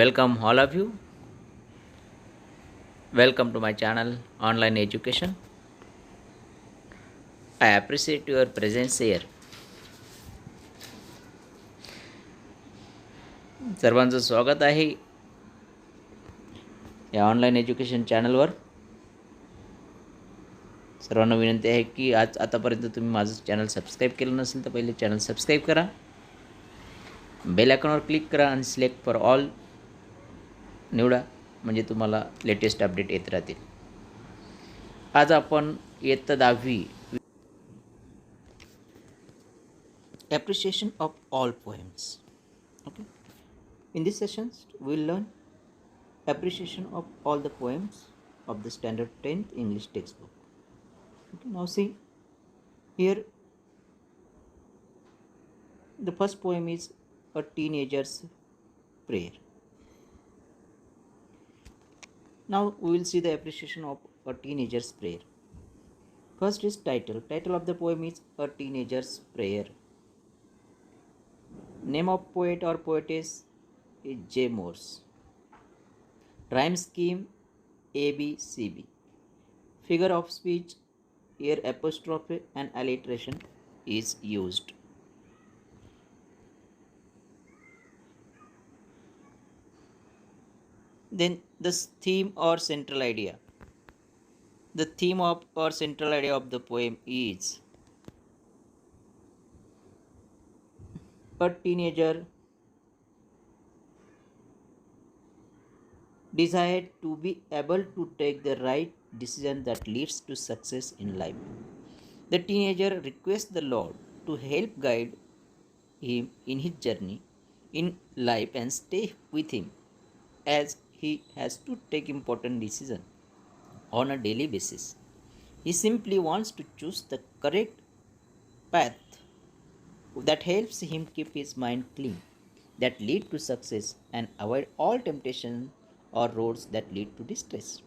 Welcome all of you. Welcome to my channel Online Education. I appreciate your presence here. सर्वांचं स्वागत आहे या online education चॅनलवर. सर्वांना विनंती आहे की आतापर्यंत तुम्ही माझं चॅनल सबस्क्राईब केलं नसेल तर पहिले चॅनल सबस्क्राईब करा, बेल आयकॉनवर क्लिक करा आणि सिलेक्ट फॉर ऑल निवडा, म्हणजे तुम्हाला लेटेस्ट अपडेट येत राहतील. आज आपण इयत्ता 10वी appreciation of all poems. Okay. In this session, we'll learn appreciation of all the poems of the standard 10th English textbook. Okay. Now see, here the first poem is a teenager's prayer. Now we will see the appreciation of a teenager's prayer. First is title. Title of the poem is A Teenager's Prayer. Name of poet or poetess is J. Morse. Rhyme scheme ABCB. Figure of speech, here apostrophe and alliteration is used. Then the theme or central idea. The theme of or central idea of the poem is a teenager desired to be able to take the right decision that leads to success in life. The teenager requests the Lord to help guide him in his journey in life and stay with him as he has to take important decisions on a daily basis. He simply wants to choose the correct path that helps him keep his mind clean, that lead to success, and avoid all temptations or roads that lead to distress.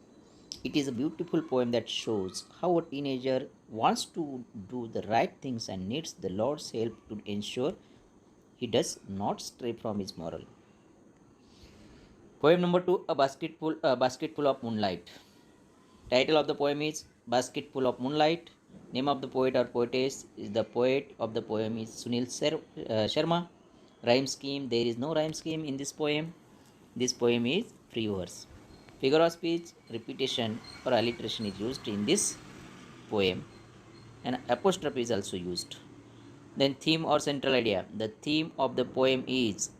It is a beautiful poem that shows how a teenager wants to do the right things and needs the Lord's help to ensure he does not stray from his moral. Poem number 2, a basketful of moonlight. Title of the poem is Basketful of Moonlight. Name of the poet or poetess is the poet of the poem is Sunil Sharma. Rhyme scheme, there is no rhyme scheme in this poem. This poem is free verse. Figure of speech, repetition or alliteration is used in this poem, and apostrophe is also used. Then theme or central idea. The theme of the poem is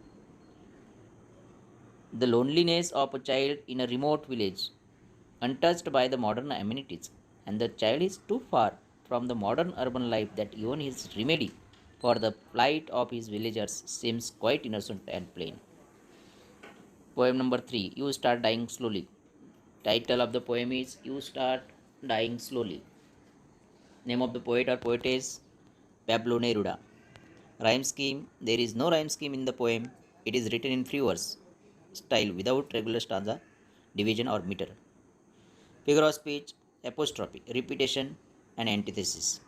the loneliness of a child in a remote village, untouched by the modern amenities, and the child is too far from the modern urban life that even his remedy for the plight of his villagers seems quite innocent and plain. Poem number 3, You Start Dying Slowly. Title of the poem is You Start Dying Slowly. Name of the poet or poetess Pablo Neruda. Rhyme scheme, there is no rhyme scheme in the poem. It is written in free verse style without regular stanza, division or meter. Figure of speech, apostrophe, repetition and antithesis.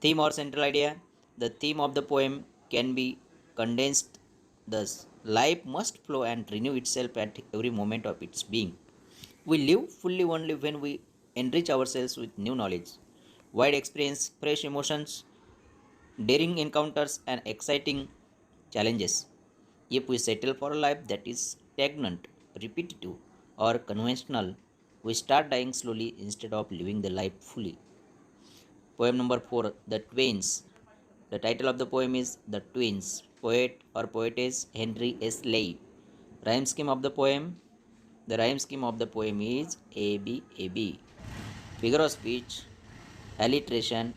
Theme or central idea. The theme of the poem can be condensed thus: life must flow and renew itself at every moment of its being. We live fully only when we enrich ourselves with new knowledge, wide experience, fresh emotions, daring encounters, and exciting challenges. If we settle for a life that is stagnant, repetitive, or conventional, we start dying slowly instead of living the life fully. Poem number 4, The Twins. The title of the poem is The Twins. Poet or poetess Henry S. Leigh. Rhyme scheme of the poem. The rhyme scheme of the poem is ABAB. Figure of speech, alliteration,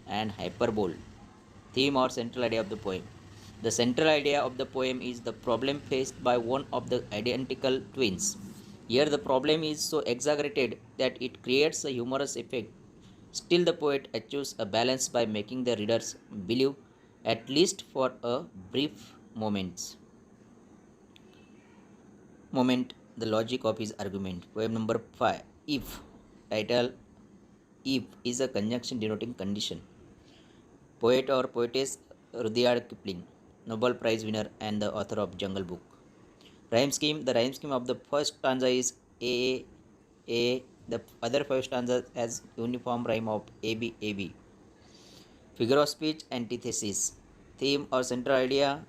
and hyperbole. Theme or central idea of the poem. The central idea of the poem is the problem faced by one of the identical twins. Here, the problem is so exaggerated that it creates a humorous effect. Still, the poet achieves a balance by making the readers believe, at least for a brief moment, the logic of his argument. Poem number 5, If. Title, If is a conjunction denoting condition. Poet or poetess Rudyard Kipling, Nobel Prize winner and the author of Jungle Book. Rhyme scheme. The rhyme scheme of the first stanza is A A. The other five stanzas has uniform rhyme of A B A B. Figure of speech, antithesis. Theme or central idea.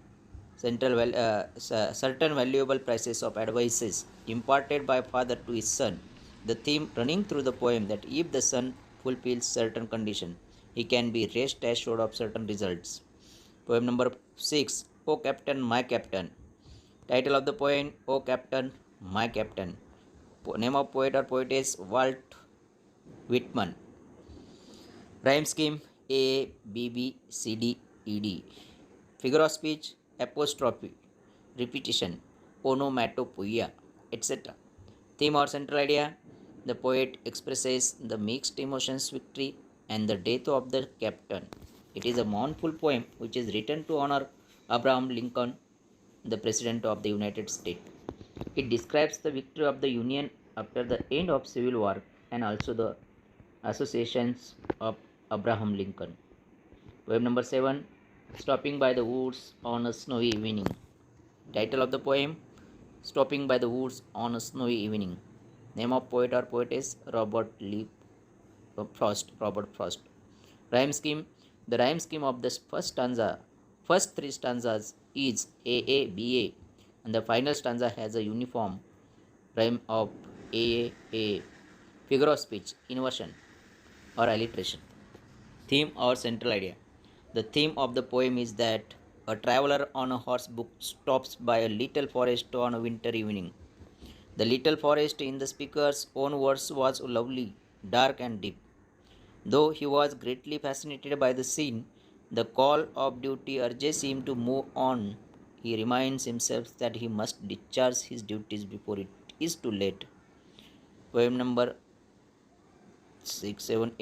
Certain valuable prices of advices imparted by father to his son. The theme running through the poem that if the son fulfills certain condition, he can be rest assured of certain results. Poem number 6. O Captain, My Captain. Title of the poem: O Captain, My Captain. Name of poet or poetess: Walt Whitman. Rhyme scheme: A B B C D E D. Figure of speech: apostrophe, repetition, onomatopoeia, etc. Theme or central idea: the poet expresses the mixed emotions, victory, and the death of the captain. It is a mournful poem which is written to honor Abraham Lincoln, the President of the United States. It describes the victory of the Union after the end of Civil War and also the associations of Abraham Lincoln. Poem number 7. Stopping by the Woods on a Snowy Evening. Title of the poem: Stopping by the Woods on a Snowy Evening. Name of poet or poetess: Robert Frost. Rhyme scheme: the rhyme scheme of the first three stanzas is AABA, and the final stanza has a uniform rhyme of AAA. Figure of speech: inversion or alliteration. Theme or central idea: the theme of the poem is that a traveler on a horsebook stops by a little forest on a winter evening. The little forest, in the speaker's own words, was lovely, dark, and deep. Though he was greatly fascinated by the scene, the call of duty urges him to move on. He reminds himself that he must discharge his duties before it is too late. Poem number 6, 7,